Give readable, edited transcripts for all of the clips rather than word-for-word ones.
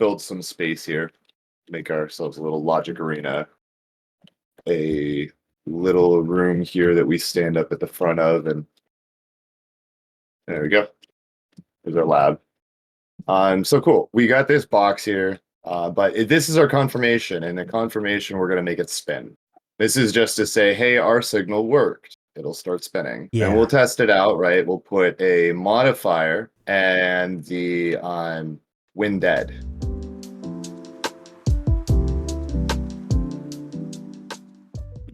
build some space here. Make ourselves a little logic arena. A little room here that we stand up at the front of, and there we go. There's our lab. So cool. We got this box here, but this is our confirmation, and the confirmation, we're going to make it spin. This is just to say, hey, our signal worked. It'll start spinning. Yeah. And we'll test it out, right? We'll put a modifier and the win dead.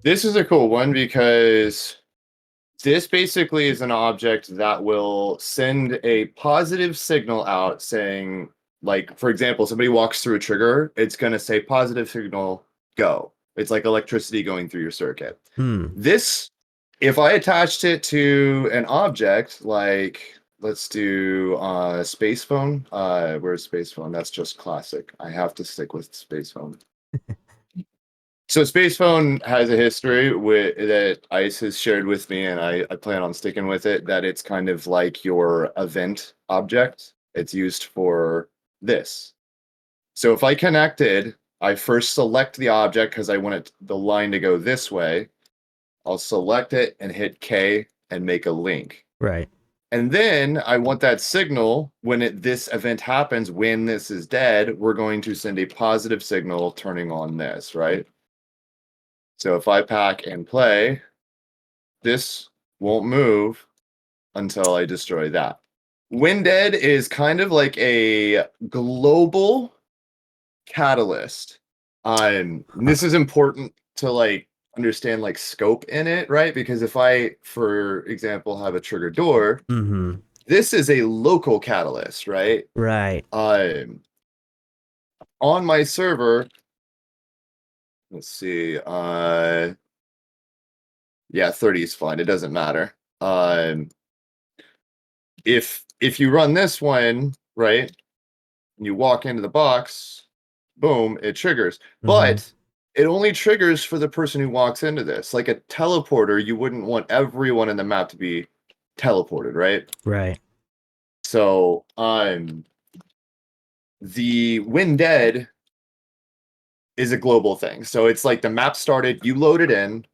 This is a cool one because this basically is an object that will send a positive signal out saying, like, for example, somebody walks through a trigger, it's going to say positive signal, go. It's like electricity going through your circuit. This, if I attached it to an object, like, let's do space phone. Where's space phone? That's just classic. I have to stick with space phone. So Space Phone has a history that ICE has shared with me, and I plan on sticking with it, that it's kind of like your event object. It's used for this. So if I connected, I first select the object because I want the line to go this way. I'll select it and hit K and make a link. Right. And then I want that signal when this event happens, when this is dead, we're going to send a positive signal turning on this, right? So if I pack and play, this won't move until I destroy that. When dead is kind of like a global catalyst. This is important to like understand like scope in it, right? Because if I, for example, have a trigger door, this is a local catalyst, right? Right. On my server, let's see. Yeah, 30 is fine. It doesn't matter. If you run this one, right, and you walk into the box, boom, it triggers. But it only triggers for the person who walks into this. Like a teleporter, you wouldn't want everyone in the map to be teleported, right? Right. So, the when dead is a global thing. So it's like the map started, you load it in,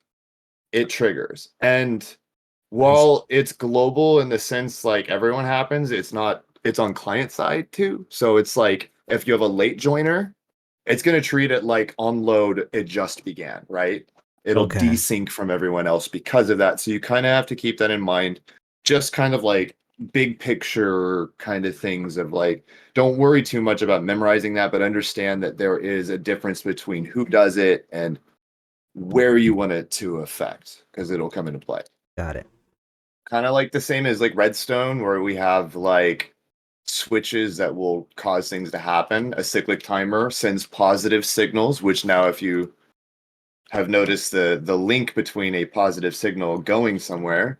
it triggers. And while it's global in the sense like everyone happens, it's on client side too. So it's like if you have a late joiner, it's going to treat it like on load, it just began, right? It'll desync from everyone else because of that. So you kind of have to keep that in mind. Just kind of like big picture kind of things of like, don't worry too much about memorizing that, but understand that there is a difference between who does it and where you want it to affect, because it'll come into play. Got it. Kind of like the same as like Redstone, where we have like switches that will cause things to happen. A cyclic timer sends positive signals, which now if you have noticed the link between a positive signal going somewhere,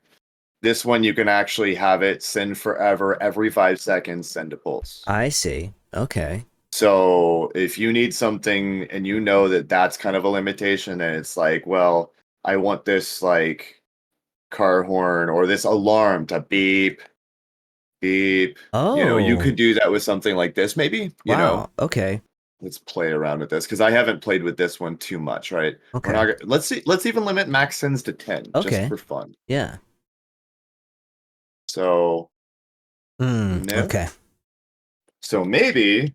this one you can actually have it send forever, every 5 seconds, send a pulse. I see. Okay. So if you need something and you know that that's kind of a limitation, and it's like, well, I want this like car horn or this alarm to beep, beep. Oh. You know, you could do that with something like this, maybe. You know. Okay. Let's play around with this because I haven't played with this one too much, right? Okay. We're not, let's see. Let's even limit max sends to 10, just for fun. Yeah. So. Okay. So maybe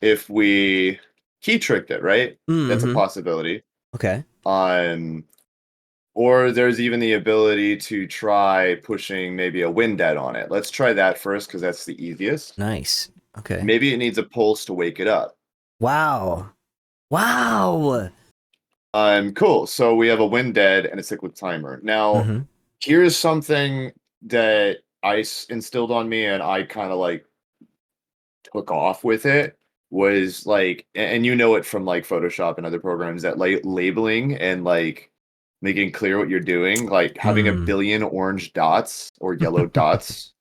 if we key tricked it, right? That's a possibility. Okay. Or there's even the ability to try pushing maybe a win dead on it. Let's try that first because that's the easiest. Nice. Okay. Maybe it needs a pulse to wake it up. Wow. Wow. Cool. So we have a win dead and a cyclic timer. Now, here's something that ICE instilled on me, and I kind of like took off with it. Was like, and you know it from like Photoshop and other programs, that like labeling and like making clear what you're doing, like having a billion orange dots or yellow dots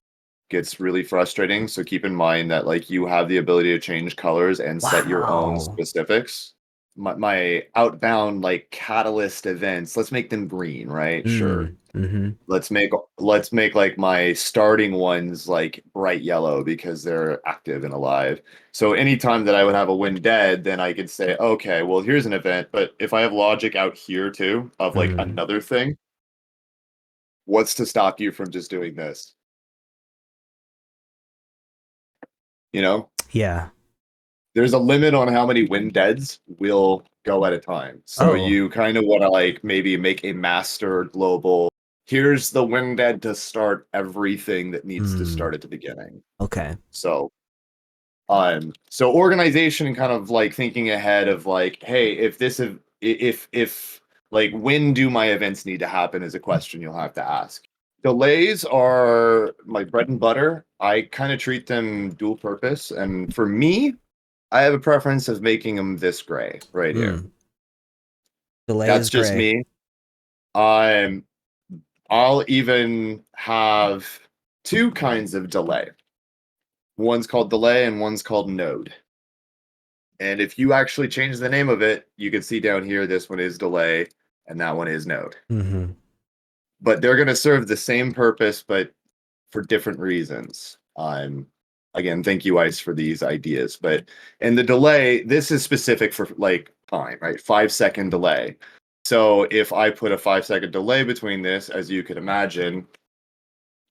gets really frustrating. So keep in mind that like you have the ability to change colors and set your own specifics. my outbound like catalyst events, let's make them green, right? Sure. Mm-hmm. Let's make like my starting ones like bright yellow because they're active and alive. So anytime that I would have a win dead, then I could say, okay, well, here's an event. But if I have logic out here too of like another thing, what's to stop you from just doing this? You know? Yeah. There's a limit on how many win deads will go at a time. So Oh. you kind of want to like maybe make a master global. Here's the win dead to start everything that needs to start at the beginning. Okay. So organization and kind of like thinking ahead of like, hey, if like when do my events need to happen is a question you'll have to ask. Delays are my bread and butter. I kind of treat them dual purpose, and for me, I have a preference of making them this gray right here. Delay That's is just gray. me. I'm I'll even have two kinds of delay. One's called delay and one's called node. And if you actually change the name of it, you can see down here, this one is delay and that one is node. But they're going to serve the same purpose, but for different reasons. Again, thank you, Ice, for these ideas. But and the delay, this is specific for like time, right? 5-second delay. So if I put a 5-second delay between this, as you could imagine,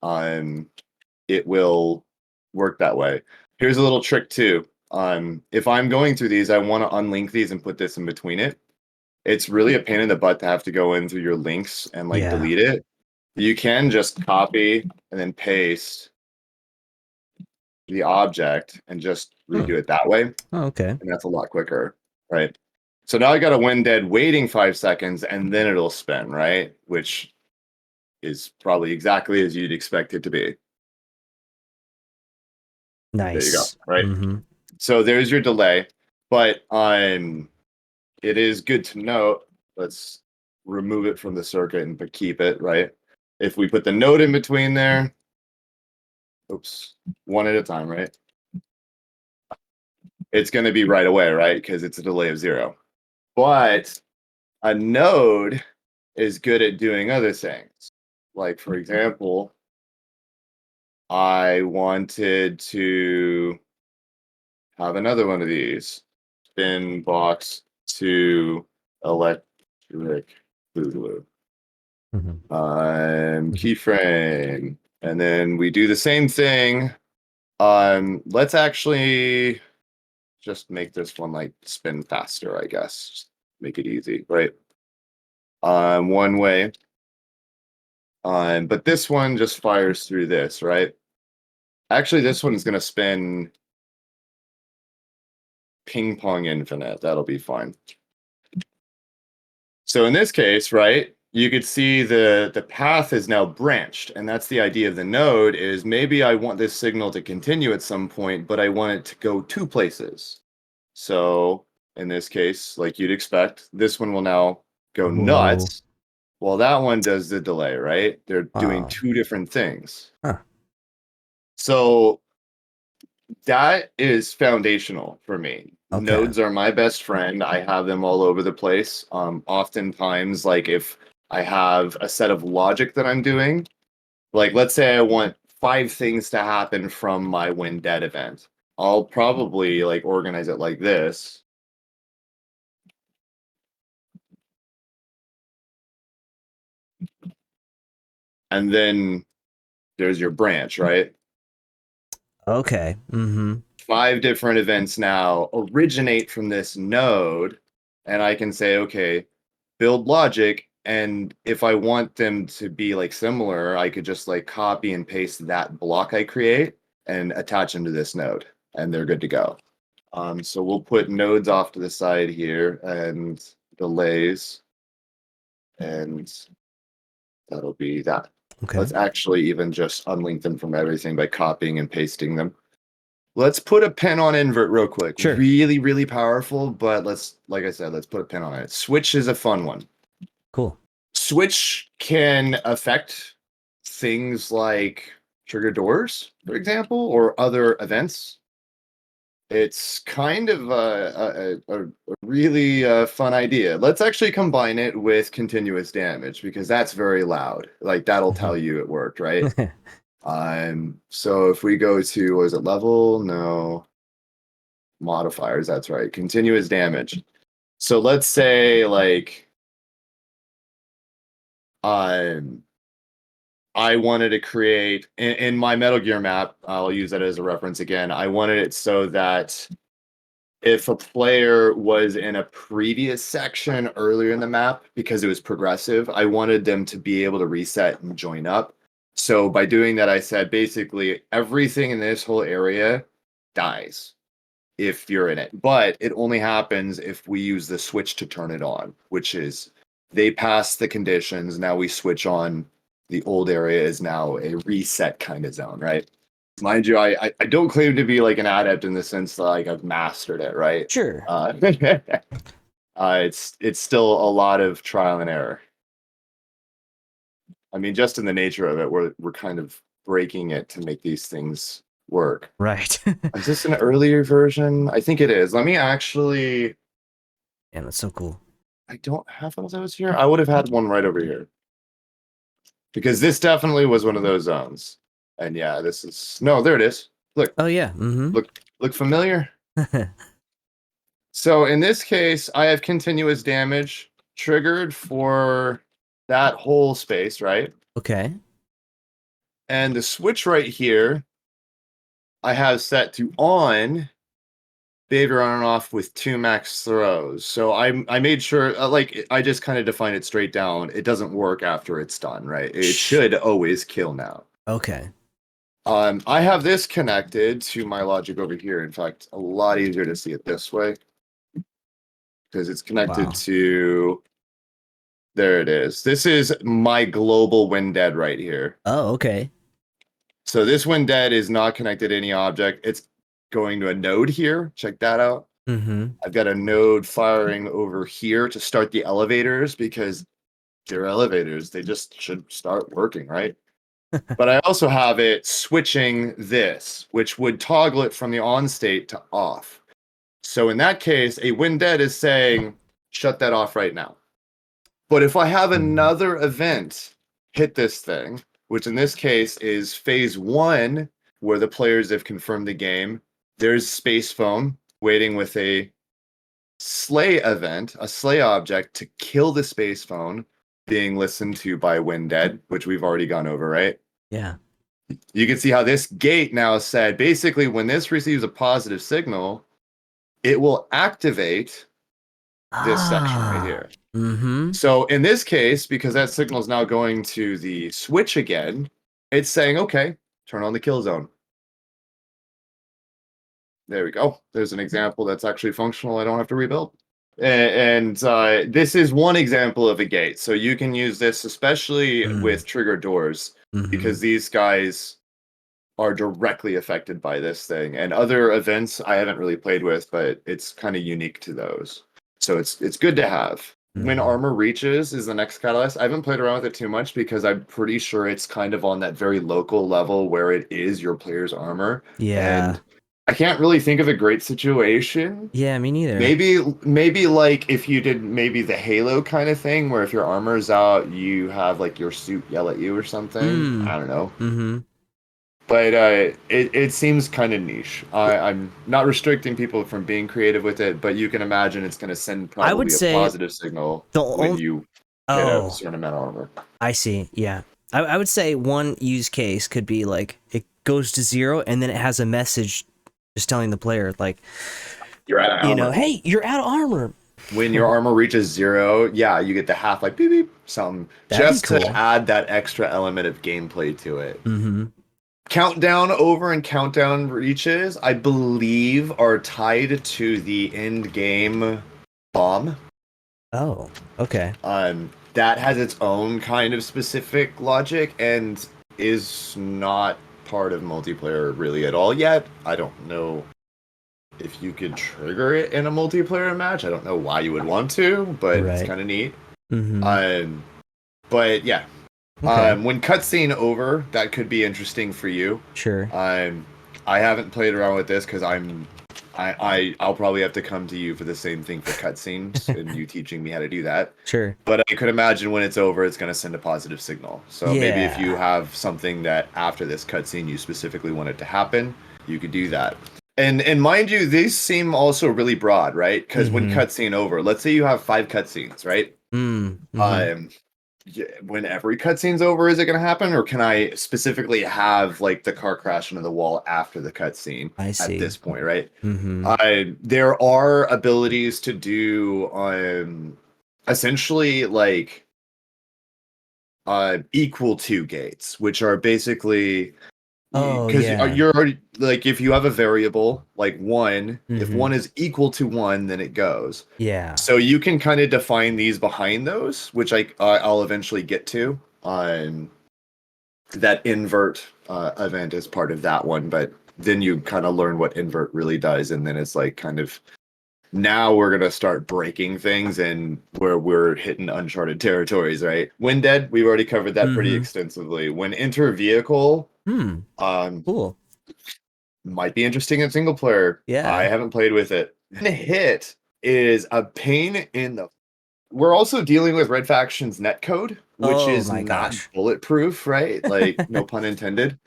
it will work that way. Here's a little trick too. If I'm going through these, I want to unlink these and put this in between it. It's really a pain in the butt to have to go in through your links and like delete it. You can just copy and then paste the object and just redo it that way. Oh, okay. And that's a lot quicker, right? So now I got a win dead waiting 5 seconds and then it'll spin, right? Which is probably exactly as you'd expect it to be. Nice. There you go, right? So there's your delay, but it is good to note, let's remove it from the circuit and but keep it, right? If we put the node in between there, oops, one at a time, right? It's going to be right away, right? Because it's a delay of 0. But a node is good at doing other things. Like, for example, I wanted to have another one of these. Spin box to electric boogaloo. Keyframe. And then we do the same thing. Let's actually just make this one like spin faster, I guess. Just make it easy, right? One way. But this one just fires through this, right? Actually, this one's gonna spin ping pong infinite. That'll be fine. So in this case, right, you could see the path is now branched, and that's the idea of the node is maybe I want this signal to continue at some point, but I want it to go 2 places. So in this case, like you'd expect, this one will now go nuts. Well, that one does the delay, right? They're doing 2 different things. So that is foundational for me. Okay. Nodes are my best friend. I have them all over the place. Oftentimes, like if I have a set of logic that I'm doing, like let's say I want 5 things to happen from my win dead event. I'll probably like organize it like this. And then there's your branch, right? Okay. 5 different events now originate from this node, and I can say, okay, build logic, and if I want them to be like similar, I could just like copy and paste that block I create and attach them to this node, and they're good to go. So we'll put nodes off to the side here and delays, and that'll be that. Okay. Let's actually even just unlink them from everything by copying and pasting them. Let's put a pin on invert real quick. Sure. Really, really powerful, but like I said, let's put a pin on it. Switch is a fun one. Cool. Switch can affect things like trigger doors, for example, or other events. It's kind of a really fun idea. Let's actually combine it with continuous damage because that's very loud. Like that'll tell you it worked, right? So if we go to, was it level? No. Modifiers, that's right. Continuous damage. So let's say like I wanted to create in my Metal Gear map, I'll use that as a reference again. I wanted it so that if a player was in a previous section earlier in the map, because it was progressive, I wanted them to be able to reset and join up. So by doing that, I said basically everything in this whole area dies if you're in it. But it only happens if we use the switch to turn it on, which is they pass the conditions. Now we switch on. The old area is now a reset kind of zone, right? Mind you, I don't claim to be like an adept in the sense that like I've mastered it, right? Sure. It's still a lot of trial and error. I mean, just in the nature of it, we're kind of breaking it to make these things work. Right. Is this an earlier version? I think it is. Let me actually. Yeah, that's so cool. I don't have one of those here. I would have had one right over here. Because this definitely was one of those zones. And yeah, this is no, there it is. Look. Oh yeah. Mm-hmm. Look familiar? So in this case, I have continuous damage triggered for that whole space, right? Okay. And the switch right here, I have set to on behavior on and off with 2 max throws. So I made sure, like, I just kind of defined it straight down. It doesn't work after it's done, right? It should always kill now. Okay. I have this connected to my logic over here. In fact, a lot easier to see it this way because it's connected to. There it is. This is my global when dead right here. Oh, okay. So this when dead is not connected to any object. It's going to a node here. Check that out. Mm-hmm. I've got a node firing over here to start the elevators because they're elevators. They just should start working, right? But I also have it switching this, which would toggle it from the on state to off. So in that case, a when dead is saying, shut that off right now. But if I have another event hit this thing, which in this case is phase 1, where the players have confirmed the game, there's space phone waiting with a slay event, a slay object to kill the space phone being listened to by when dead, which we've already gone over, right? Yeah. You can see how this gate now said, basically, when this receives a positive signal, it will activate this section right here. Mm-hmm. So in this case, because that signal is now going to the switch again, it's saying, okay, turn on the kill zone. There we go. There's an example that's actually functional. I don't have to rebuild. And this is one example of a gate. So you can use this, especially with trigger doors, because these guys are directly affected by this thing. And other events I haven't really played with, but it's kind of unique to those. So it's good to have. When armor reaches is the next catalyst. I haven't played around with it too much because I'm pretty sure it's kind of on that very local level where it is your player's armor. Yeah. And I can't really think of a great situation. Yeah, me neither. Maybe like if you did maybe the Halo kind of thing where if your armor's out, you have like your suit yell at you or something. I don't know. Mm-hmm. But it seems kind of niche. I'm not restricting people from being creative with it, but you can imagine it's going to send probably a positive signal when you hit a certain amount of armor. I see, yeah. I would say one use case could be like it goes to 0 and then it has a message just telling the player like, you're out of armor. Hey, you're out of armor. When your armor reaches 0, yeah, you get the half like beep beep something. That'd be cool. To add that extra element of gameplay to it. Mm-hmm. Countdown over and countdown reaches, I believe, are tied to the end game bomb. Oh, okay. That has its own kind of specific logic and is not part of multiplayer really at all yet. I don't know if you could trigger it in a multiplayer match. I don't know why you would want to, but it's kind of neat. Mm-hmm. But yeah. Okay. When cutscene over, that could be interesting for you. Sure. I haven't played around with this because I'm I'll probably have to come to you for the same thing for cutscenes and you teaching me how to do that. Sure. But I could imagine when it's over, it's going to send a positive signal. So maybe if you Yeah. have something that after this cutscene you specifically want it to happen, you could do that. And mind you, these seem also really broad, right? Because when Mm-hmm. cutscene over, let's say you have 5 cutscenes, right? Mm-hmm. Um, yeah, when every cutscene's over, is it going to happen, or can I specifically have like the car crash into the wall after the cutscene I at see. this point, right? Mm-hmm. There are abilities to do essentially like equal to gates, which are basically Oh because yeah. you're already like if you have a variable like one, if Mm-hmm. one is equal to one, then it goes. Yeah. So you can kind of define these behind those, which I'll eventually get to. That invert event is part of that one, but then you kind of learn what invert really does, and then it's like kind of now we're gonna start breaking things and where we're hitting uncharted territories, right? When dead, we've already covered that pretty Mm-hmm. extensively. When enter vehicle, Hmm. um, Cool. might be interesting in single player. I Yeah. haven't played with it. Hit is a pain in the. We're also dealing with Red Faction's netcode, which Oh is my not gosh. bulletproof, right? Like, no pun intended.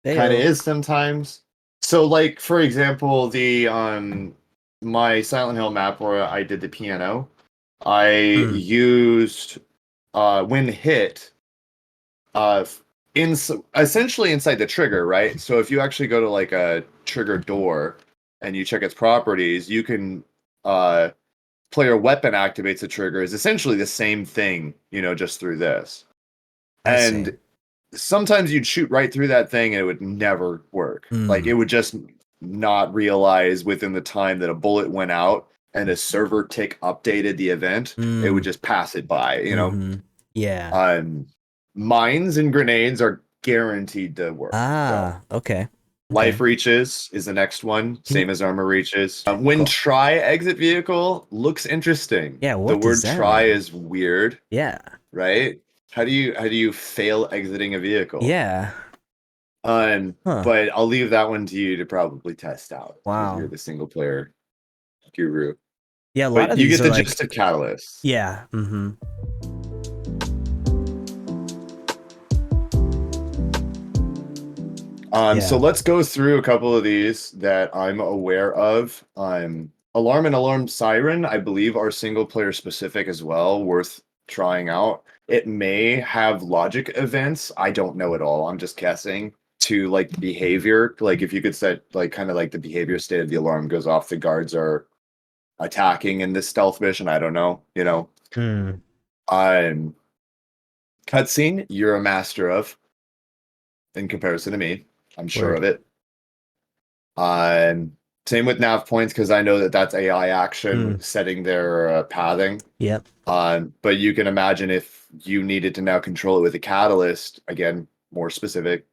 Kind of Heyo. is sometimes. So, like, for example, the my Silent Hill map where I did the piano, I Hmm. used when hit uh in essentially inside the trigger, right? So if you actually go to like a trigger door and you check its properties, you can player weapon activates the trigger is essentially the same thing, just through this. I see. And sometimes you'd shoot right through that thing and it would never work. Like it Hmm. would just not realize within the time that a bullet went out and a server tick updated the event, it would Hmm. just pass it by. Mm-hmm. Yeah. Um, mines and grenades are guaranteed to work, though. Ah, okay. Life Okay. reaches is the next one, Can you, same as armor reaches. When cool. try exit vehicle looks interesting. Yeah, The what does word that try mean? is weird, Yeah. right? How do you fail exiting a vehicle? Yeah. Huh. But I'll leave that one to you to probably test out because you're Wow. the single player guru. Yeah, a lot But of you these get are the like, gist of Catalyst. yeah. Mm-hmm. So Yeah. let's go through a couple of these that I'm aware of. Alarm and Alarm Siren, I believe, are single player specific as well, worth trying out. It may have logic events. I don't know at all. I'm just guessing to like the behavior. Like if you could set like kind of like the behavior state of the alarm goes off, the guards are attacking in this stealth mission. I don't know. Hmm. Um, Cutscene, you're a master of in comparison to me. I'm sure Word. of it. Um, Same with nav points because I know that that's AI Hmm. action setting their pathing. Yep. But you can imagine if you needed to now control it with a catalyst, again, more specific.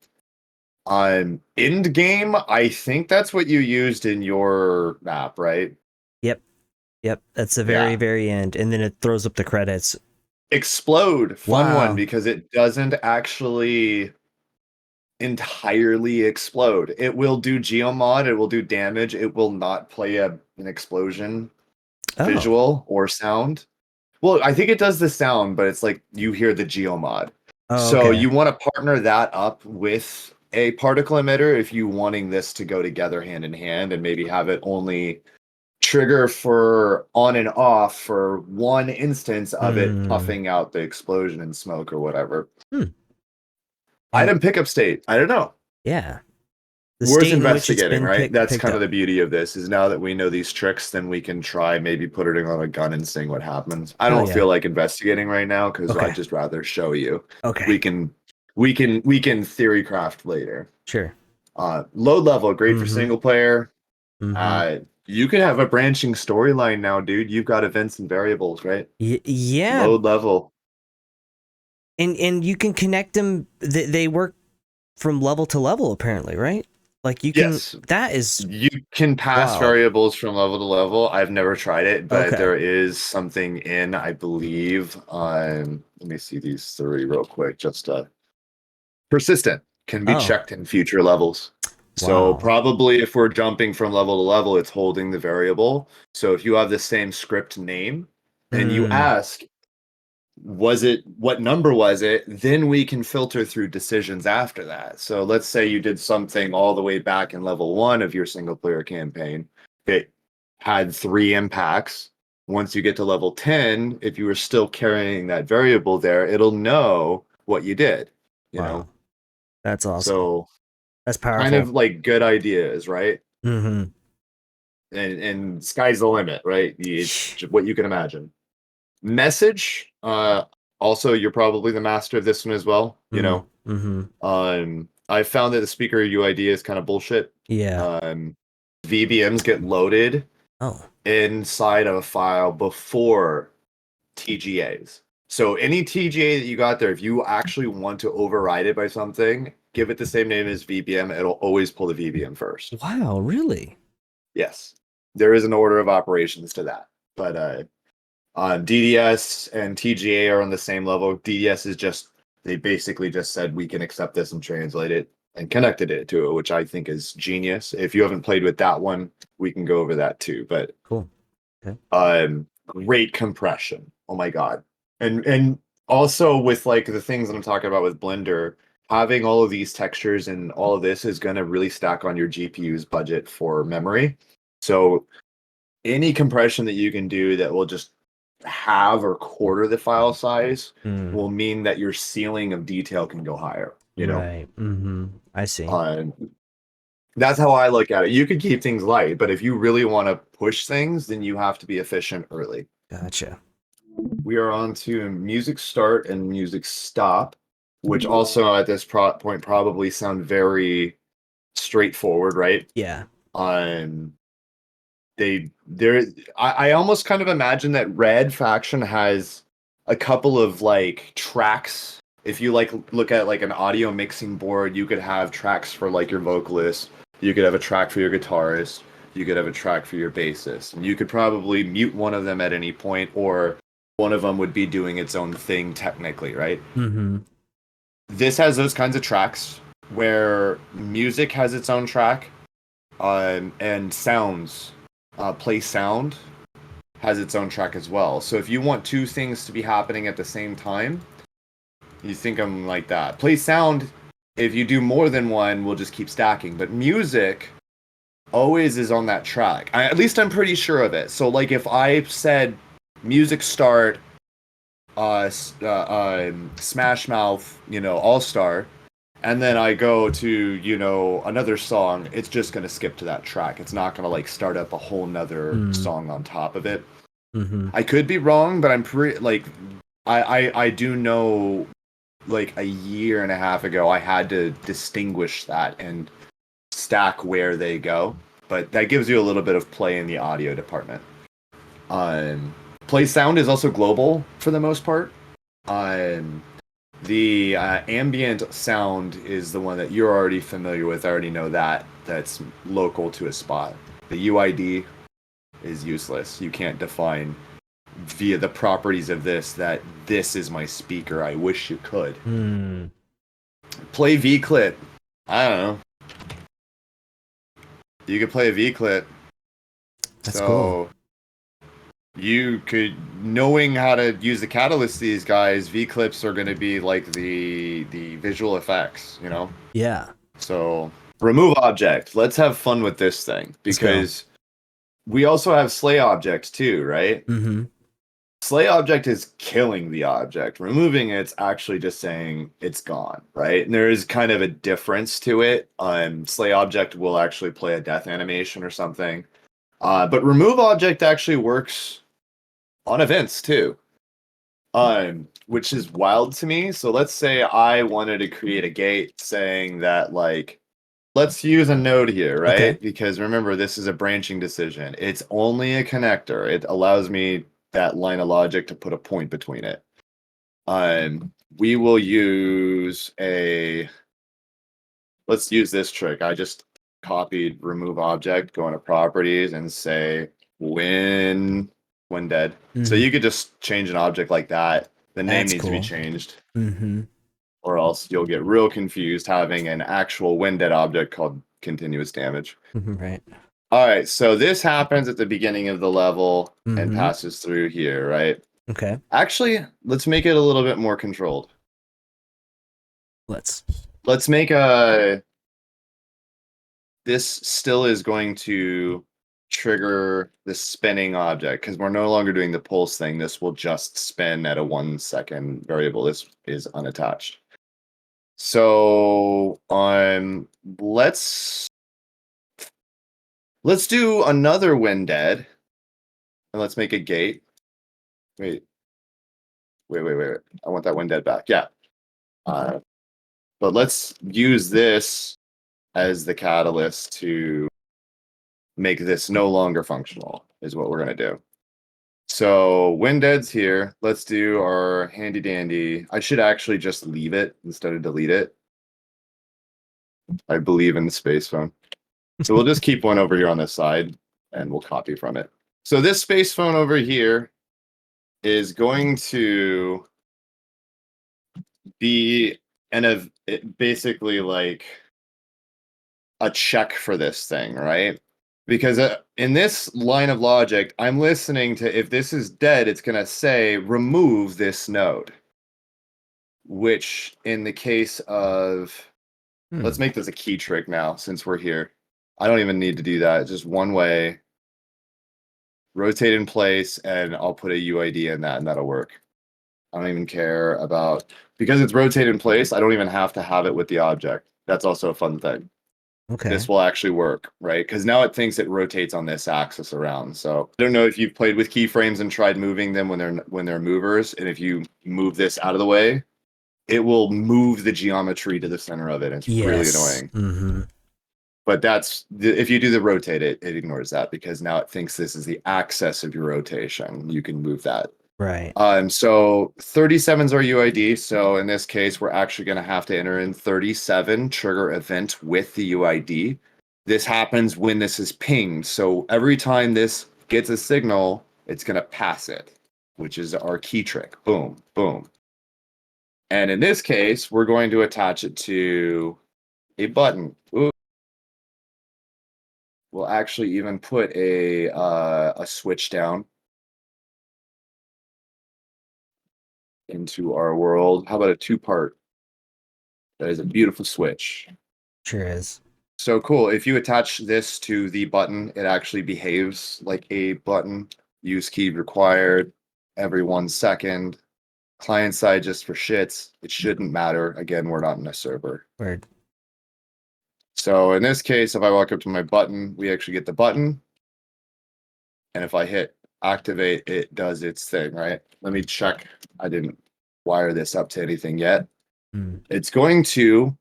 End game, I think that's what you used in your map, right? Yep. Yep. That's the very, Yeah. very end. And then it throws up the credits. Explode, fun one Wow. because it doesn't actually entirely explode. It will do geomod, it will do damage, it will not play an explosion Oh. visual or sound. Well, I think it does the sound, but it's like you hear the geomod. Oh, So okay. you want to partner that up with a particle emitter if you wanting this to go together hand in hand and maybe have it only trigger for on and off for one instance of it Hmm. puffing out the explosion and smoke or whatever. Hmm. And Item pickup state. I don't know. yeah, the Worth state in which it's investigating, been right? That's picked kind of up. the beauty of this is now that we know these tricks, then we can try maybe putting it on a gun and seeing what happens. I Hell don't yeah. feel like investigating right now because Okay. I'd just rather show you. Okay. We can we can theory craft later. Sure. Load level, great for Mm-hmm. single player. Mm-hmm. You can have a branching storyline now, dude. You've got events and variables, right? Yeah. Load level. And you can connect them. They work from level to level, apparently, right? Like you can. Yes. That is You can pass wild. variables from level to level. I've never tried it, but Okay. there is something in, I believe, let me see these three real quick. Just persistent can be Oh. checked in future levels. So Wow. probably if we're jumping from level to level, it's holding the variable. So if you have the same script name and you Mm, ask, what number was it? Then we can filter through decisions after that. So let's say you did something all the way back in level 1 of your single player campaign. It had 3 impacts. Once you get to level 10, if you were still carrying that variable there, it'll know what you did, you know? wow. That's awesome. So That's kind powerful. of like good ideas, right? Mm-hmm. And sky's the limit, right? It's what you can imagine. Message, also you're probably the master of this one as well, you know. Mm-hmm. I found that the speaker UID is kind of bullshit. Yeah. VBMs get loaded Oh. inside of a file before TGAs. So any TGA that you got there, if you actually want to override it by something, give it the same name as VBM. It'll always pull the VBM first. Wow, really? Yes, there is an order of operations to that. But DDS and TGA are on the same level. DDS is just, they basically just said we can accept this and translate it and connected it to it, which I think is genius. If you haven't played with that one, we can go over that too. But Cool. Okay. great compression. Oh my God. And also with like the things that I'm talking about with Blender, having all of these textures and all of this is going to really stack on your GPU's budget for memory. So any compression that you can do that will just have or quarter the file size Mm, will mean that your ceiling of detail can go higher, you know? right. Mm-hmm. I see. Um, that's how I look at it. You could keep things light, but if you really want to push things, then you have to be efficient early. Gotcha. We are on to music start and music stop, which also at this point probably sound very straightforward, right? Yeah. Um, there I almost kind of imagine that Red Faction has a couple of like tracks. If you like look at like an audio mixing board, you could have tracks for like your vocalist, you could have a track for your guitarist, you could have a track for your bassist, and you could probably mute one of them at any point, or one of them would be doing its own thing technically, right? Mm-hmm. This has those kinds of tracks where music has its own track, and sounds, play sound has its own track as well. So if you want two things to be happening at the same time, you think of them like that. Play sound, if you do more than one, will just keep stacking. But music always is on that track. At least I'm pretty sure of it. So like if I said music start, Smash Mouth, All Star, and then I go to, another song, it's just going to skip to that track. It's not going to like start up a whole nother Mm, song on top of it. mm-hmm. I could be wrong, but I'm pretty like I do know like a year and a half ago I had to distinguish that and stack where they go. But that gives you a little bit of play in the audio department. Play sound is also global for the most part. The ambient sound is the one that you're already familiar with. I already know that. That's local to a spot. The UID is useless. You can't define via the properties of this that this is my speaker. I wish you could. Mm, Play V-clip. I don't know. You could play a V-clip. that's cool. So you could, knowing how to use the catalyst, these guys, V-clips are going to be like the visual effects. Yeah. So remove object. Let's have fun with this thing Let's go. because we also have slay object too, right? Mm-hmm. Slay object is killing the object. Removing it's actually just saying it's gone, right? And there is kind of a difference to it. Slay object will actually play a death animation or something. But remove object actually works on events too. Which is wild to me. So let's say I wanted to create a gate saying that like, let's use a node here, Okay. right? Because remember, this is a branching decision. It's only a connector. It allows me that line of logic to put a point between it. We will use let's use this trick. I just copied remove object, go into properties and say when dead. So Mm, you could just change an object like that. The name that's needs to be cool. changed, Mm-hmm. or else you'll get real confused having an actual when dead object called continuous damage. Right. All right, so this happens at the beginning of the level and Mhm. passes through here, right? Okay. Actually, let's make it a little bit more controlled. Let's. Let's make this still is going to trigger the spinning object because we're no longer doing the pulse thing. This will just spin at a 1 second variable. This is unattached. So let's do another when dead, and let's make a gate. Wait. I want that when dead back. Yeah. But let's use this as the catalyst to make this no longer functional, is what we're going to do. So when dead's here, let's do our handy dandy. I should actually just leave it instead of delete it. I believe in the space phone. So we'll just keep one over here on this side and we'll copy from it. So this space phone over here is going to be basically like a check for this thing, right? Because in this line of logic, I'm listening to if this is dead, it's going to say remove this node. Which in the case of, let's make this a key trick now since we're here. I don't even need to do that. It's just one way. Rotate in place, and I'll put a UID in that, and that'll work. I don't even care about, because it's rotate in place, I don't even have to have it with the object. That's also a fun thing. Okay. This will actually work, right? Because now it thinks it rotates on this axis around. So I don't know if you've played with keyframes and tried moving them when they're movers, and if you move this out of the way, it will move the geometry to the center of it. It's really annoying. Mm-hmm. But if you do the rotate, it ignores that because now it thinks this is the axis of your rotation. You can move that. Right. So 37's our UID. So in this case, we're actually going to have to enter in 37 trigger event with the UID. This happens when this is pinged. So every time this gets a signal, it's going to pass it, which is our key trick. Boom, boom. And in this case, we're going to attach it to a button. Ooh. We'll actually even put a switch down into our world. How about a 2-part? That is a beautiful switch. Sure is. So cool. If you attach this to the button, it actually behaves like a button. Use key required every 1 second. Client side just for shits. It shouldn't matter. Again, we're not in a server. Word. So in this case, if I walk up to my button, we actually get the button. And if I hit activate, it does its thing, right? Let me check. I didn't wire this up to anything yet. It's going to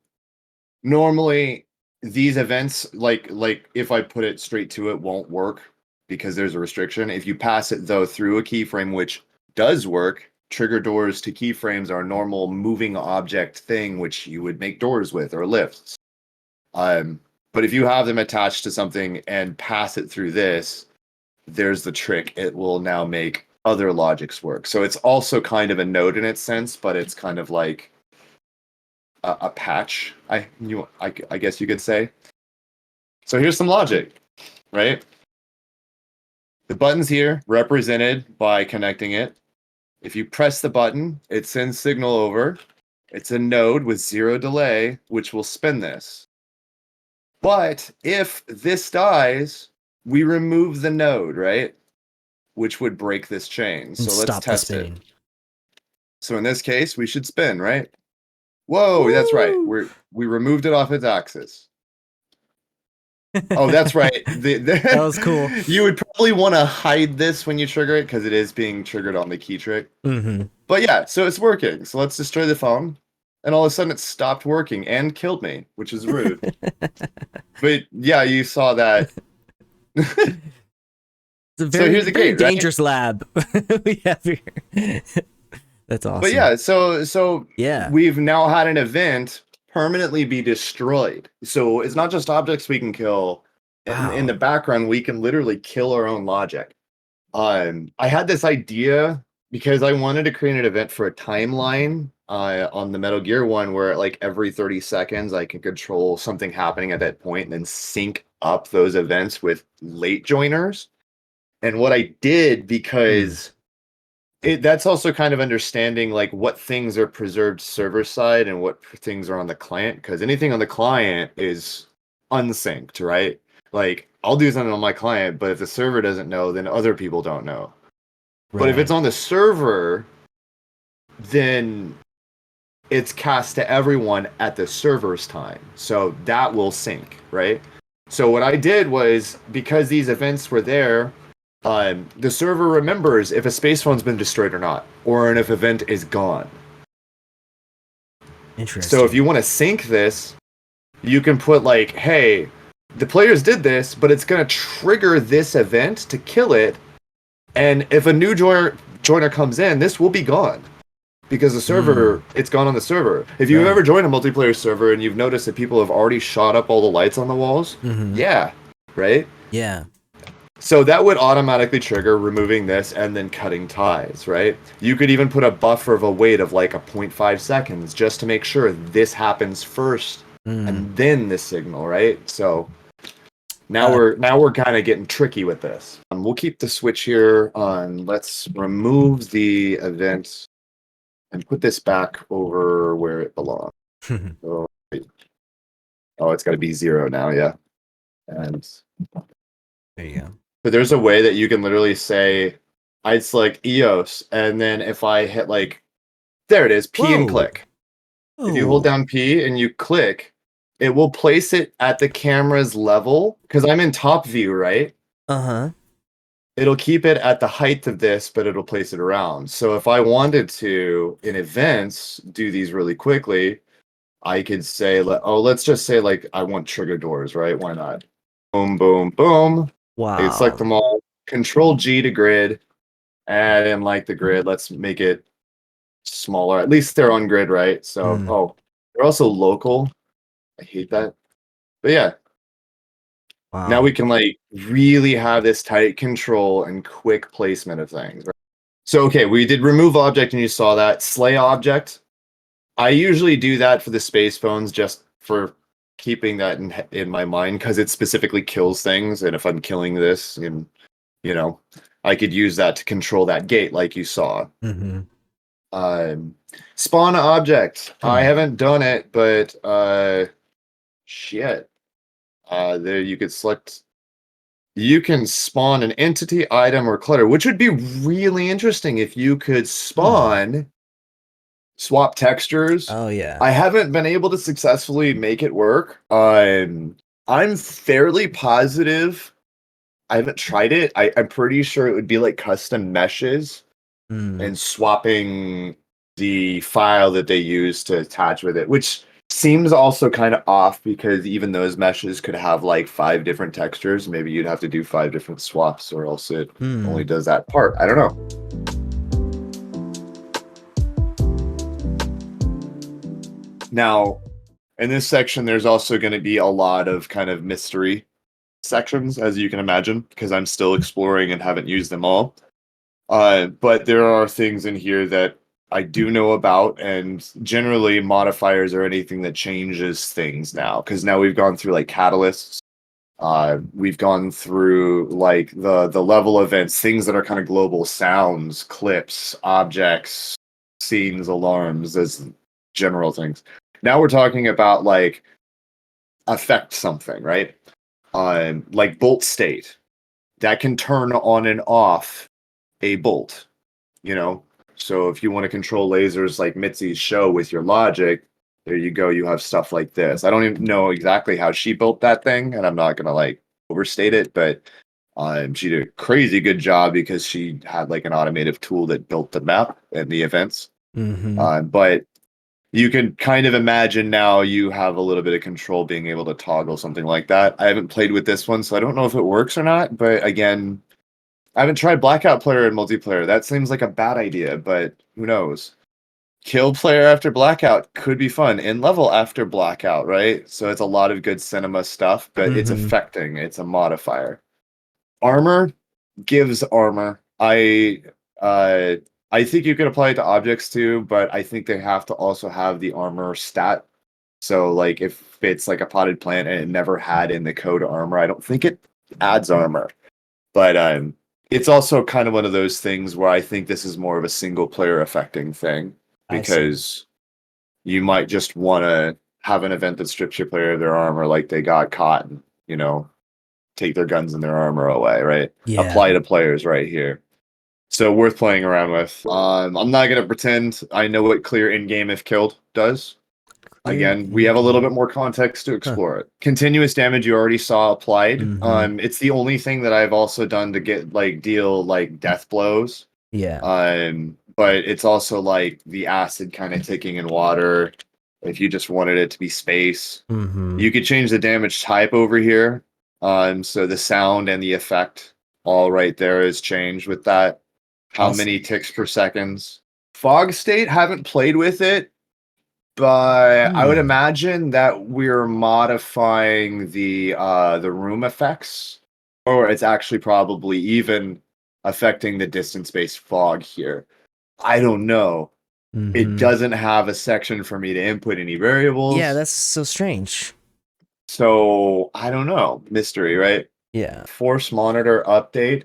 normally these events, like if I put it straight to it, won't work because there's a restriction. If you pass it though through a keyframe, which does work, trigger doors to keyframes are a normal moving object thing, which you would make doors with or lifts. But if you have them attached to something and pass it through this, there's the trick. It will now make other logics work. So it's also kind of a node in its sense, but it's kind of like a patch, I guess you could say. So here's some logic, right? The button's here, represented by connecting it. If you press the button, it sends signal over. It's a node with 0 delay, which will spin this. But if this dies, we remove the node, right? Which would break this chain. So let's test it. So in this case, we should spin, right? Whoa, Woo! That's right. We removed it off its axis. Oh, that's right. That was cool. You would probably want to hide this when you trigger it because it is being triggered on the key trick. Mm-hmm. But yeah, so it's working. So let's destroy the phone. And all of a sudden it stopped working and killed me, which is rude. But yeah, you saw that. It's a very, very gate, dangerous lab we have here. That's awesome. But yeah, so yeah, we've now had an event permanently be destroyed. So it's not just objects we can kill. Wow. In the background, we can literally kill our own logic. I had this idea because I wanted to create an event for a timeline on the Metal Gear one where like every 30 seconds I can control something happening at that point and then sync up those events with late joiners. And what I did, because that's also kind of understanding like what things are preserved server side and what things are on the client, because anything on the client is unsynced, right? Like I'll do something on my client, but if the server doesn't know, then other people don't know. But if it's on the server, then it's cast to everyone at the server's time. So that will sync, right? So what I did was, because these events were there, the server remembers if a space phone's been destroyed or not, or if event is gone. Interesting. So if you want to sync this, you can put like, hey, the players did this, but it's going to trigger this event to kill it. And if a new joiner comes in, this will be gone. Because the server, it's gone on the server. If you've ever joined a multiplayer server and you've noticed that people have already shot up all the lights on the walls, yeah, right? Yeah. So that would automatically trigger removing this and then cutting ties, right? You could even put a buffer of a wait of like a 0.5 seconds just to make sure this happens first and then the signal, right? So now we're kind of getting tricky with this. We'll keep the switch here on. Let's remove the event and put this back over where it belongs. Oh, it's got to be 0 now, yeah. And there you go. but there's a way that you can literally say, I'd select EOS, and then if I hit like, there it is, P and click. If you hold down P and you click, it will place it at the camera's level, because I'm in top view, right? It'll keep it at the height of this, but it'll place it around. So if I wanted to, in events, do these really quickly, I could say, let's just say like I want trigger doors, right? Why not? Boom, boom, boom. Wow. I can select them all. Control G to grid. Add in like the grid. Let's make it smaller. At least they're on grid, right? So, they're also local. I hate that. But yeah. Wow. Now we can like really have this tight control and quick placement of things. Right? So, okay, we did remove object and you saw that. Slay object. I usually do that for the space phones just for keeping that in my mind, because it specifically kills things. And if I'm killing this, and I could use that to control that gate like you saw. Spawn object. I haven't done it, but shit. There you could select. You can spawn an entity, item, or clutter, which would be really interesting if you could spawn, swap textures. Oh yeah. I haven't been able to successfully make it work. I'm fairly positive. I haven't tried it. I'm pretty sure it would be like custom meshes and swapping the file that they use to attach with it, which seems also kind of off, because even those meshes could have like 5 different textures. Maybe you'd have to do 5 different swaps, or else it only does that part. I don't know. Now, in this section, there's also going to be a lot of kind of mystery sections, as you can imagine, because I'm still exploring and haven't used them all. But there are things in here that I do know about, and generally modifiers are anything that changes things now, because now we've gone through like catalysts. We've gone through like the level events, things that are kind of global, sounds, clips, objects, scenes, alarms, as general things. Now we're talking about like affect something, right? Like bolt state that can turn on and off a bolt, So if you want to control lasers like Mitzi's show with your logic, there you go. You have stuff like this. I don't even know exactly how she built that thing, and I'm not gonna like overstate it, but she did a crazy good job, because she had like an automated tool that built the map and the events. But you can kind of imagine now you have a little bit of control being able to toggle something like that. I haven't played with this one, so I don't know if it works or not. But again, I haven't tried Blackout player in multiplayer. That seems like a bad idea, but who knows? Kill player after Blackout could be fun. In level after Blackout, right? So it's a lot of good cinema stuff, but it's affecting. It's a modifier. Armor gives armor. I think you can apply it to objects too, but I think they have to also have the armor stat. So like if it's like a potted plant and it never had in the code armor, I don't think it adds armor. But it's also kind of one of those things where I think this is more of a single player affecting thing I see. because you might just want to have an event that strips your player of their armor, like they got caught and, you know, take their guns and their armor away, right? Yeah. Apply to players right here. So worth playing around with. I'm not gonna pretend I know what clear in-game if killed does. Clear Again, we have a little in-game. bit more context to explore it. Continuous damage you already saw applied. Mhm. It's the only thing that I've also done to get like deal like death blows. Yeah. But it's also like the acid kind of ticking in water. If you just wanted it to be space, Mhm. you could change the damage type over here. So the sound and the effect all right there is changed with that. How Also, many ticks per seconds? Fog state, haven't played with it, but I would hmm. imagine that we're modifying the room effects, or it's actually probably even affecting the distance-based fog here. I don't know. It Mhm. doesn't have a section for me to input any Yeah, variables, that's so strange. so I don't know. Mystery, right? Yeah. Force monitor update.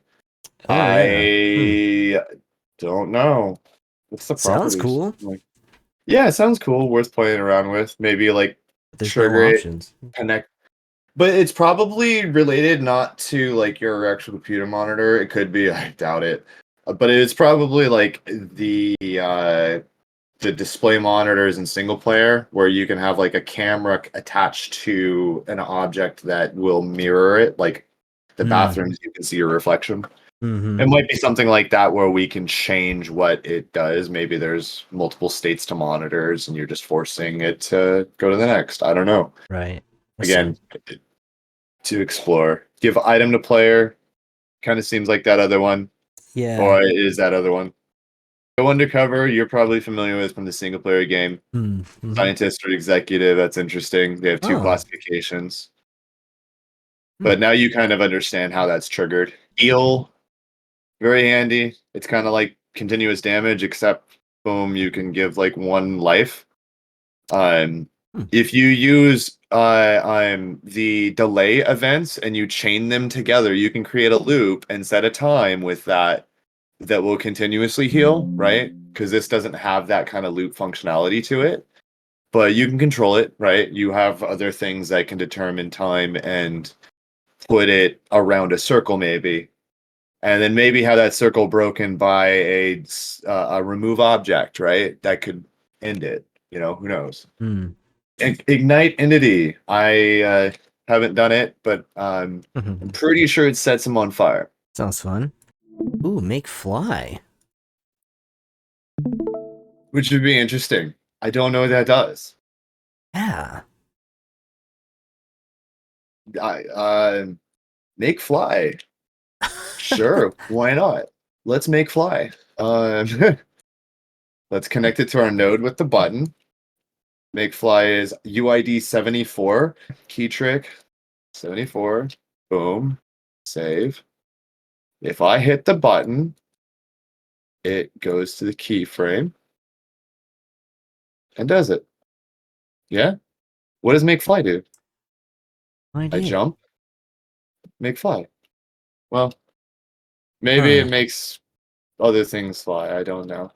Oh yeah. Hmm. I don't know. What's the Sounds properties? cool. Like, yeah, it sounds cool. Worth playing around with. Maybe like But there's no trigger it, options. connect. But it's probably related not to like your actual computer monitor. It could be. I doubt it. But it's probably like the display monitors in single player where you can have like a camera attached to an object that will mirror it, like the Mm. bathrooms you can see your reflection. Mhm. It might be something like that where we can change what it does. Maybe there's multiple states to monitors and you're just forcing it to go to the next. I don't know. Right. I see. Again, to explore. Give item to player. Kind of seems like that other one. Yeah. Or it is that other one. Go undercover, you're probably familiar with from the single player game. Mm-hmm. Scientist or executive, that's interesting. They have two Oh. classifications. Hmm. But now you kind of understand how that's triggered. Heal, very handy. It's kind of like continuous damage, except boom, you can give like one life. Um, Hmm. if you use the delay events and you chain them together, you can create a loop and set a time with that will continuously heal, right? Because this doesn't have that kind of loop functionality to it. But you can control it, right? You have other things that can determine time and put it around a circle, maybe, and then maybe have that circle broken by a remove object, right? That could end it. You know, who knows? Hmm. Ignite entity. I haven't done it, but I'm pretty sure it sets him on fire, Sounds fun. Ooh, make fly. which would be interesting. I don't know what that does. Yeah. I make fly. Sure, why not? Let's make fly. Um, let's connect it to our node with the button. Make fly is UID 74. Key trick 74. Boom. Save. If I hit the button, it goes to the keyframe and does it. Yeah? What does make fly do? No I idea. jump, make fly. Well, maybe it Huh. makes other things fly. I don't know.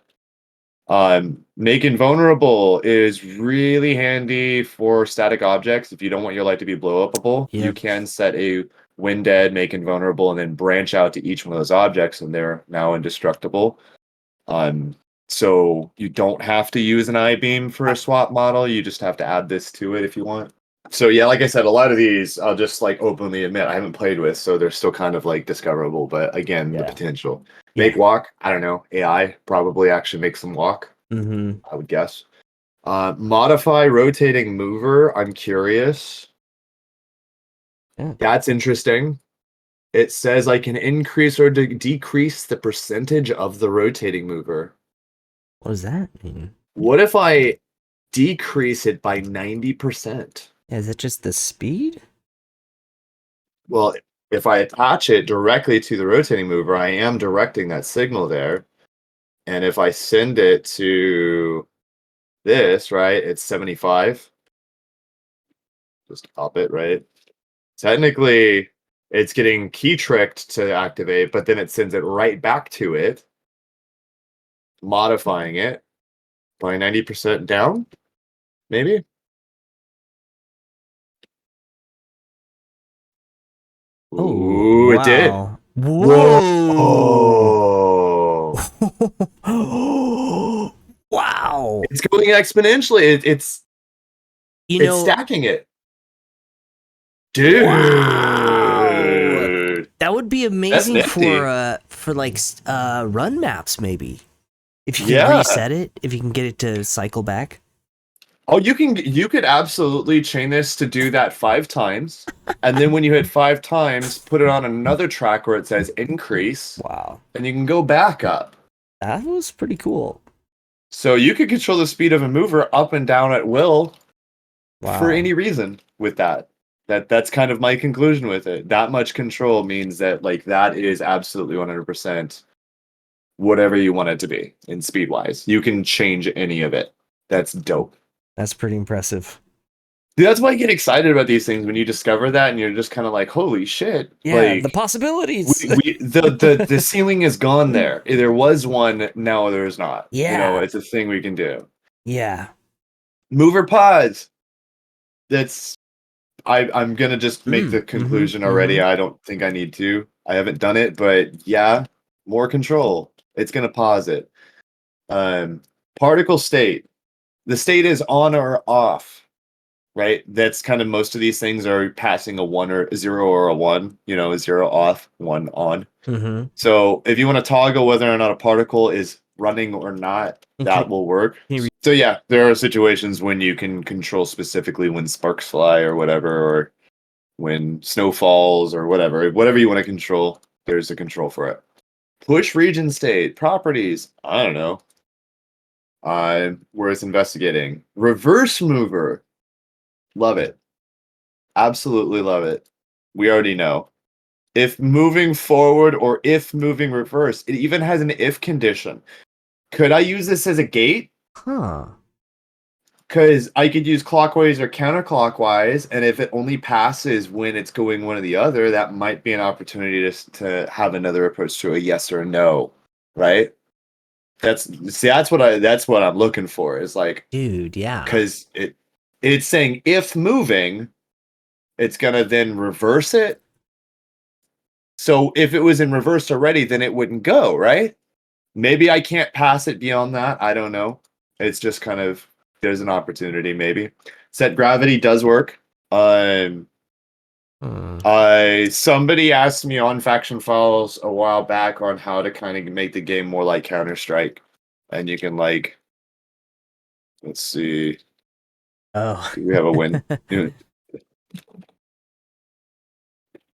Make invulnerable is really handy for static objects. If you don't want your light to be blow upable, you Yep. can set a wind dead, make invulnerable, and then branch out to each one of those objects, and they're now indestructible. Um, so you don't have to use an I-beam for a swap model. You just have to add this to it if you want. So yeah, like I said, a lot of these I'll just like openly admit I haven't played with, so they're still kind of like discoverable. But again, the Yeah. potential. Yeah. Make walk, I don't know. AI probably actually makes them walk, Mm-hmm. I would guess. Modify rotating mover. I'm curious. Yeah. That's interesting. It says I can increase or decrease the percentage of the rotating mover. What does that mean? What if I decrease it by 90%? Yeah, is that just the speed? Well, if I attach it directly to the rotating mover, I am directing that signal there. And if I send it to this, right, it's 75. Just pop it, right? Technically, it's getting key tricked to activate, but then it sends it right back to it, modifying it by 90% down, maybe? Oh, Ooh, it did. wow. Whoa. Whoa. Wow. It's going exponentially. It's You it's know, stacking it. wow. Dude. That would be That's amazing nifty. for like run maps maybe. If you can Yeah. reset it, if you can get it to cycle back. Oh, you could absolutely chain this to do that 5 times. And then when you hit 5 times, put it on another track where it says increase, Wow. and you can go back up. That was pretty cool. So you could control the speed of a mover up and down at will Wow. for any reason with that. That's kind of my conclusion with it. That much control means that like that is absolutely 100% whatever you want it to be in speed wise. You can change any of it. That's dope. That's pretty impressive. Dude, that's why I get excited about these things when you discover that and you're just kind of like, holy shit. Yeah, Like the possibilities. the ceiling is gone there. There was one, now there's not. You know, Yeah. it's a thing we can do. Yeah. Mover pods. That's I'm gonna just make the conclusion already. I don't think I need to. I haven't done it, but yeah, more control. It's gonna pause it. Particle state. The state is on or off, right? That's kind of most of these things are passing a 1 or a 0 or a 1, you know, a 0 off, 1 on. Mm-hmm. So if you want to toggle whether or not a particle is running or not, that will work. So yeah, there are situations when you can control specifically when sparks fly or whatever, or when snow falls or whatever you want to control, there's a control for it. Push region state, properties, I don't know. Worth investigating. Reverse mover. Love it. Absolutely love it. We already know. If moving forward or if moving reverse, it even has an if condition. Could I use this as a gate? Huh. Because I could use clockwise or counterclockwise, and if it only passes when it's going one or the other, that might be an opportunity to have another approach to a yes or a no, right? That's what I'm looking for. Is like, Dude, yeah. because it's saying if moving, it's gonna then reverse it. So if it was in reverse already, then it wouldn't go, right? Maybe I can't pass it beyond that. I don't know. It's just kind of there's an opportunity, maybe. Set gravity does work. Somebody asked me on Faction Files a while back on how to kind of make the game more like Counter-Strike. And you can like, let's see. Oh. We have a win.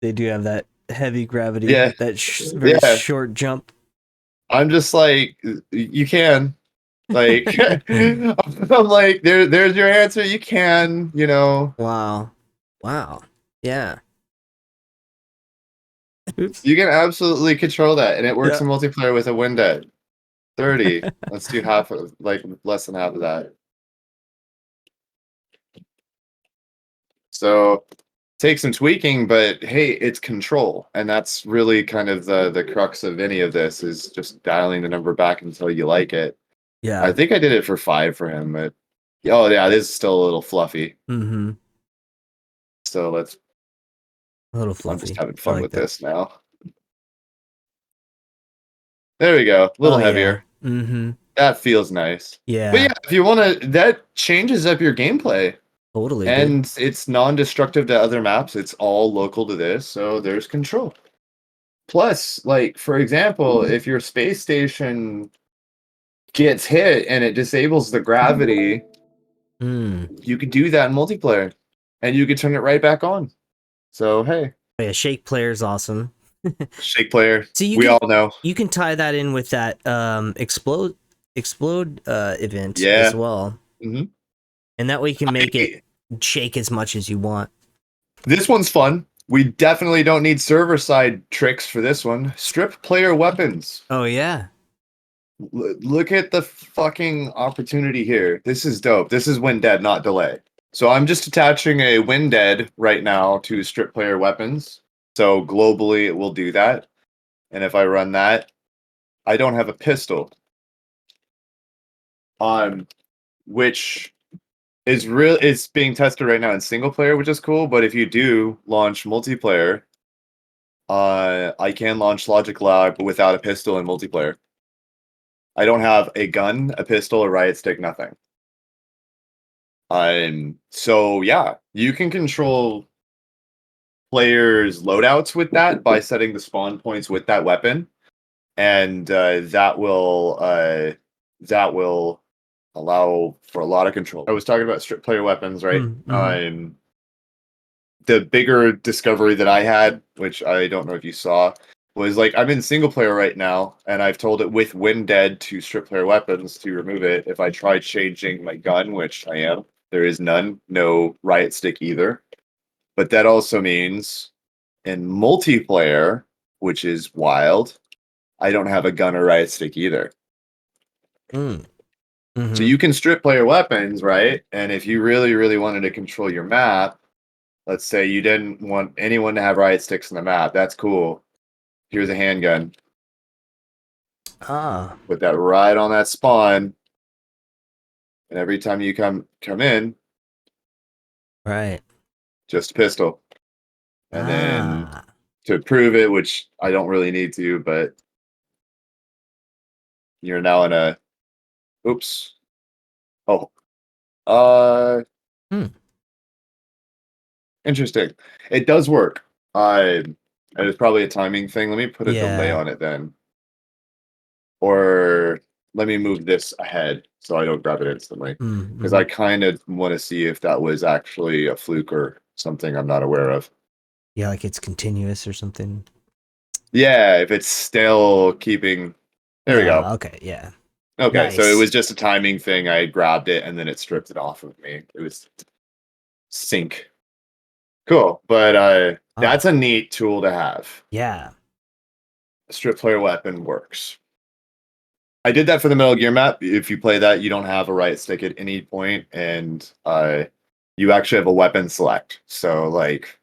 They do have that heavy gravity. Yeah. That very Yeah. short jump. I'm just like, you can. Like, I'm like, there's your answer. You can, you know. Wow. Wow. Yeah. Oops. You can absolutely control that, and it works Yeah. in multiplayer with a win at 30. Let's do half of, like, less than half of that. So, take some tweaking, but hey, it's control, and that's really kind of the crux of any of this is just dialing the number back until you like it. Yeah. I think I did it for 5 for him, but oh yeah, this is still a little fluffy. Mm-hmm. So let's. A little I'm fluffy. just having fun like with that. this now. There we go. A little heavier. Yeah. Mm-hmm. That feels nice. Yeah. But yeah, if you want to, that changes up your gameplay. Totally. And dude. it's non-destructive to other maps. It's all local to this, so there's control. Plus, like, for example, if your space station gets hit and it disables the gravity, you could do that in multiplayer. And you could turn it right back on. So, hey. Oh, yeah, shake player is awesome. Shake player. So all know. You can tie that in with that explode event Yeah. as well. Mm-hmm. And that way you can make it shake as much as you want. This one's fun. We definitely don't need server-side tricks for this one. Strip player weapons. Oh, yeah. Look at the fucking opportunity here. This is dope. This is win dead, not delay. So I'm just attaching a win dead right now to strip player weapons. So globally it will do that. And if I run that, I don't have a pistol. Which is real. It's being tested right now in single player, which is cool. But if you do launch multiplayer, I can launch Logic Log without a pistol in multiplayer. I don't have a gun, a pistol, a riot stick, nothing. So yeah, you can control players' loadouts with that by setting the spawn points with that weapon, and that will allow for a lot of control. I was talking about strip player weapons, right? The bigger discovery that I had, which I don't know if you saw, was like I'm in single player right now, and I've told it with win dead to strip player weapons to remove it. If I try changing my gun, which I am, there is none, no riot stick either. But that also means in multiplayer, which is wild, I don't have a gun or riot stick either. So you can strip player weapons, right? And if you really, really wanted to control your map, let's say you didn't want anyone to have riot sticks in the map, that's cool. Here's a handgun. Put that right on that spawn. And every time you come in, right, just a pistol. And then to prove it, which I don't really need to, but you're now in a oops. Oh. Interesting. It does work. It was probably a timing thing. Let me put a delay on it then. Or let me move this ahead so I don't grab it instantly. Because I kind of want to see if that was actually a fluke or something I'm not aware of. Yeah, like it's continuous or something. Yeah, if it's still keeping... There we go. Okay, yeah. Okay, nice. So it was just a timing thing. I grabbed it and then it stripped it off of me. It was sync. Cool, but that's a neat tool to have. Yeah. A strip player weapon works. I did that for the Metal Gear map. If you play that, you don't have a riot stick at any point, and you actually have a weapon select. So, like,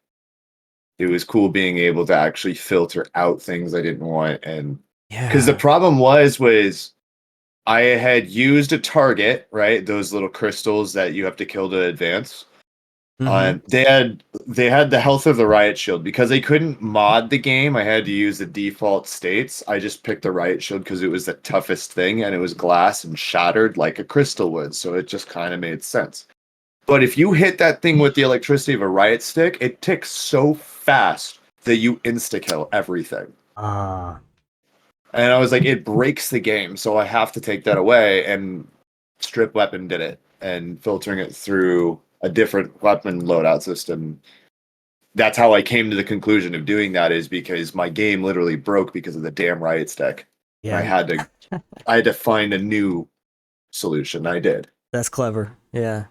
it was cool being able to actually filter out things I didn't want. And because the problem was I had used a target, right? Those little crystals that you have to kill to advance. They had the health of the riot shield. Because they couldn't mod the game, I had to use the default states. I just picked the riot shield because it was the toughest thing, and it was glass and shattered like a crystal would, so it just kind of made sense. But if you hit that thing with the electricity of a riot stick, it ticks so fast that you insta-kill everything. And I was like, it breaks the game, so I have to take that away, and Strip Weapon did it, and filtering it through a different weapon loadout system. That's how I came to the conclusion of doing that, is because my game literally broke because of the damn riot stick. Yeah, I had to find a new solution. I did. That's clever. Yeah.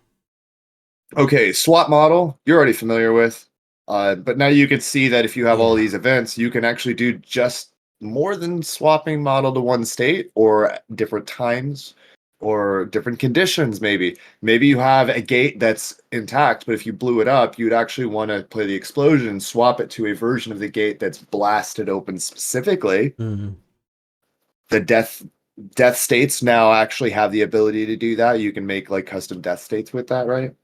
Okay, swap model you're already familiar with, but now you can see that if you have all these events, you can actually do just more than swapping model to one state, or different times, or different conditions. Maybe you have a gate that's intact, but if you blew it up, you'd actually want to play the explosion and swap it to a version of the gate that's blasted open specifically. The death states now actually have the ability to do that. You can make like custom death states with that, right?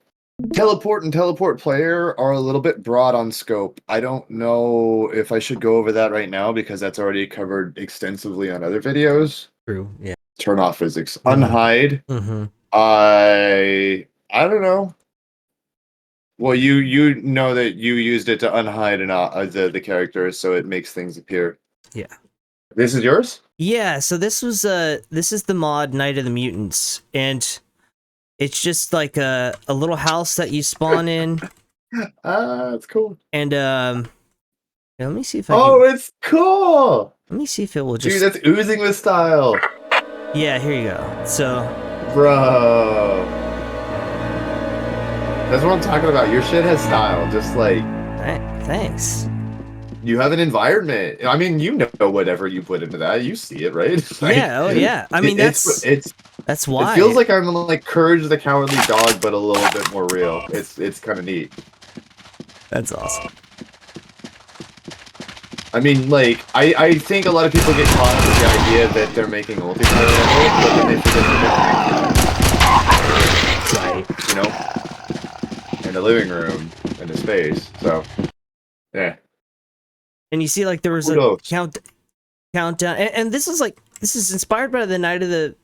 Teleport and teleport player are a little bit broad on scope. I don't know if I should go over that right now because that's already covered extensively on other videos. True. Yeah. Turn off physics. Unhide. I don't know. Well, you know that you used it to unhide and the characters, so it makes things appear. Yeah. This is yours? Yeah. So this is the mod Night of the Mutants, and it's just like a little house that you spawn in. That's cool. And let me see if I. It's cool. Let me see if it will just. Dude, that's oozing with style. Yeah, here you go. So. Bro. That's what I'm talking about. Your shit has style, just like. Thanks. You have an environment. I mean, you know whatever you put into that, you see it, right? Like, Yeah, oh yeah. I mean, that's it why. feels like I'm like Courage the Cowardly Dog, but a little bit more real. It's kind of neat. That's awesome. I mean, like, I think a lot of people get caught with the idea that they're making multiplayer levels, but then they forget to Right. you know, in the living room, in the space. So, yeah. And you see, like, there was a countdown, and this is inspired by the Night of the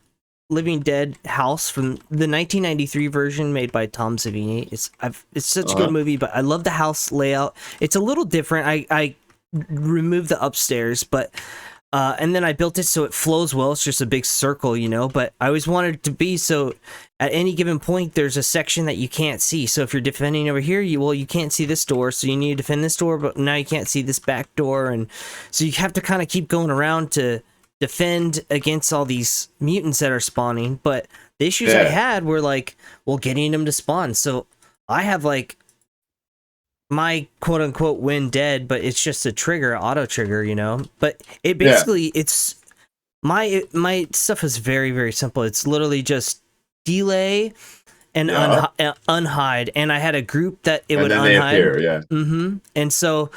Living Dead house from the 1993 version made by Tom Savini. It's such a good movie, but I love the house layout. It's a little different. I removed the upstairs, but and then I built it so it flows well. It's just a big circle, you know, but I always wanted it to be so at any given point there's a section that you can't see. So if you're defending over here, you can't see this door, so you need to defend this door, but now you can't see this back door, and so you have to kind of keep going around to defend against all these mutants that are spawning. But the issues I had were like, well, getting them to spawn. So I have like my quote unquote win dead, but it's just a trigger, auto trigger, you know. But it basically it's my stuff is very, very simple. It's literally just delay and unhide, and I had a group that it would unhide. And so,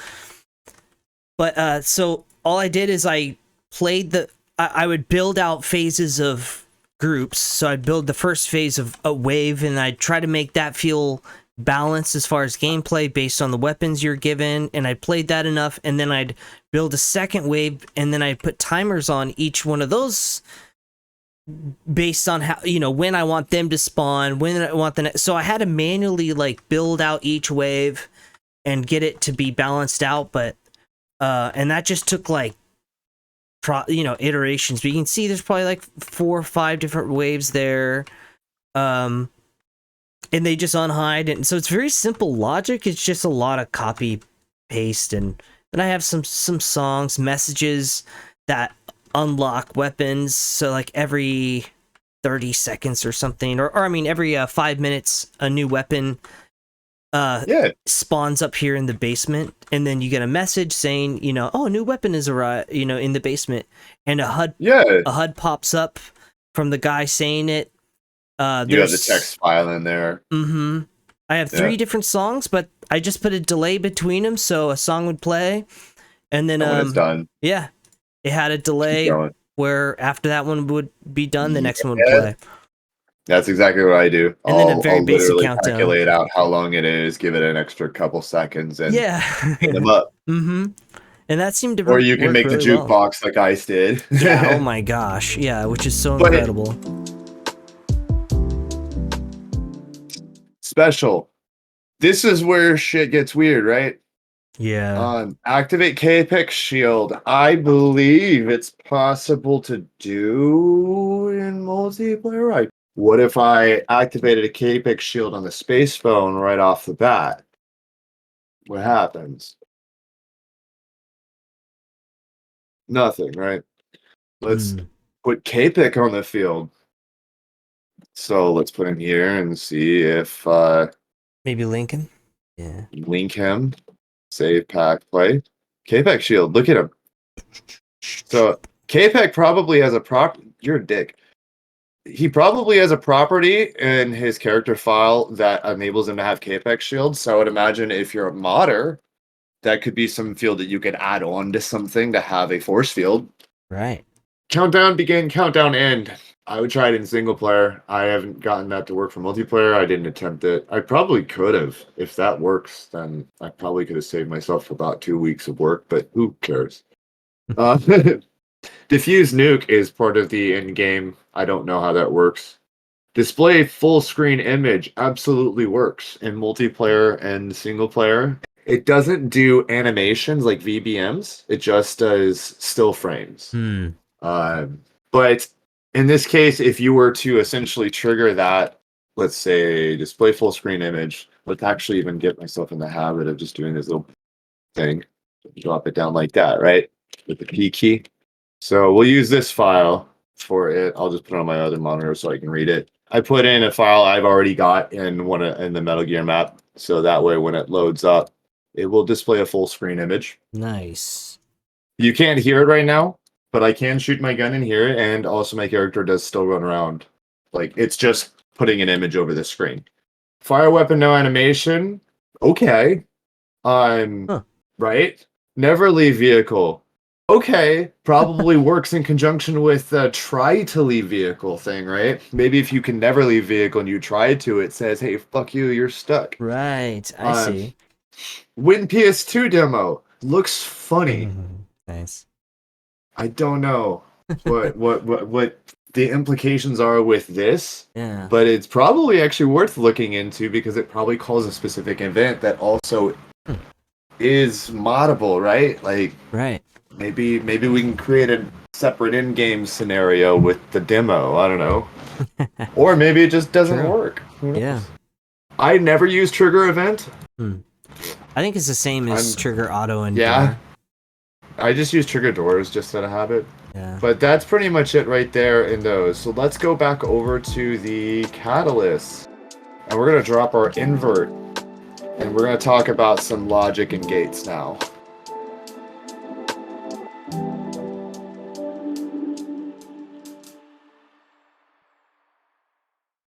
but so all I did is I played I would build out phases of groups. So I'd build the first phase of a wave, and I'd try to make that feel balanced as far as gameplay based on the weapons you're given, and I played that enough, and then I'd build a second wave, and then I'd put timers on each one of those based on how, you know, when I want them to spawn, when I want the next. So I had to manually like build out each wave and get it to be balanced out, but and that just took like iterations. But you can see there's probably like 4 or 5 different waves there. And they just unhide, and so it's very simple logic. It's just a lot of copy paste, and then I have some songs, messages that unlock weapons. So like every 30 seconds or something, or I mean every 5 minutes, a new weapon spawns up here in the basement, and then you get a message saying, you know, oh, a new weapon is arrived, you know, in the basement, and a HUD pops up from the guy saying it. You have the text file in there. I have 3 different songs, but I just put a delay between them, so a song would play, and then when it's done, it had a delay where after that one would be done, the next one would play. That's exactly what I do. And then a very basic countdown. Calculate out how long it is, give it an extra couple seconds, and hit them up. And that seemed to Or you can make the jukebox like Ice did. Yeah. Oh my gosh. Yeah, which is so incredible. Special. This is where shit gets weird, right? Yeah. Activate K-Pick Shield. I believe it's possible to do in multiplayer. What if I activated a K-Pick Shield on the space phone right off the bat? What happens? Nothing, right? Let's put K-Pick on the field. So let's put him here and see if maybe link him. Yeah. Link him. Save pack play. K-Pack shield. Look at him. So K-Pack probably has a you're a dick. He probably has a property in his character file that enables him to have K-Pack shield. So I would imagine if you're a modder, that could be some field that you could add on to something to have a force field. Right. Countdown begin, countdown end. I would try it in single player. I haven't gotten that to work for multiplayer. I didn't attempt it. I probably could have. If that works, then I probably could have saved myself about 2 weeks of work, but who cares? Diffuse nuke is part of the in-game. I don't know how that works. Display full screen image absolutely works in multiplayer and single player. It doesn't do animations like VBMs. It just does still frames. But in this case, if you were to essentially trigger that, let's say display full screen image, let's actually even get myself in the habit of just doing this little thing. Drop it down like that, right? With the P key. So we'll use this file for it. I'll just put it on my other monitor so I can read it. I put in a file I've already got in the Metal Gear map. So that way when it loads up, it will display a full screen image. Nice. You can't hear it right now, but I can shoot my gun in here, and also my character does still run around. Like, it's just putting an image over the screen. Fire weapon, no animation. Okay. Right? Never leave vehicle. Okay. Probably works in conjunction with the try to leave vehicle thing, right? Maybe if you can never leave vehicle and you try to, it says, hey, fuck you, you're stuck. Right. I see. Win PS2 demo. Looks funny. Nice. I don't know what the implications are with this. Yeah. But it's probably actually worth looking into because it probably calls a specific event that also is moddable, right? Like, right. Maybe we can create a separate in-game scenario with the demo. I don't know. Or maybe it just doesn't work. Yeah. I never use trigger event. I think it's the same as trigger auto and yeah. door. I just use trigger doors just out of habit. Yeah. But that's pretty much it right there in those. So let's go back over to the catalyst. And we're going to drop our invert. And we're going to talk about some logic and gates now.